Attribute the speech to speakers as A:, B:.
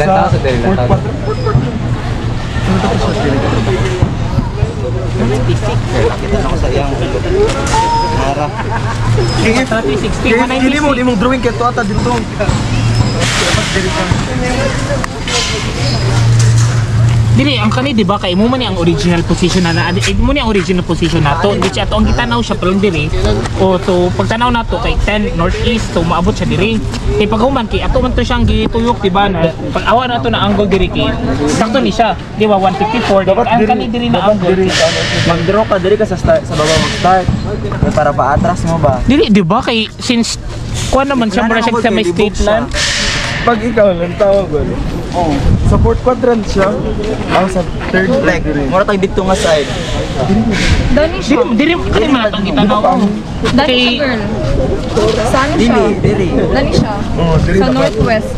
A: Ilan tao sa dili lang tao?
B: Kita na ko sa iyang harap.
C: Kini mo imong drawing kay ata dito.
D: Dili ang kani di ba kay mo man ni ang original position na mo ni ang original position nato di siya to ang gitanaw siya pero diri o to pagtanaw nato kay 10 northeast to maabot siya diri kay paghuman kay ato man to siyang gituyok di ba na pag awa nato na angle diri kay sakto ni siya di ba 154 dapat ang kani diri na angle
C: Mag-draw ka diri ka sa start sa baba mag-start. Para paatras mo ba?
D: dili di ba kay since kuan naman siya mura siya sa may state land.
C: Pag ikaw lang tawag wala. Oh, sa fourth quadrant siya. Sa third leg. Mura tag dito nga side.
E: Dani siya.
D: Diri kani man atong gitanaw.
E: Dani siya girl. Saan siya?
C: Dili.
E: Dani siya.
C: Oh, dili
E: Sa northwest.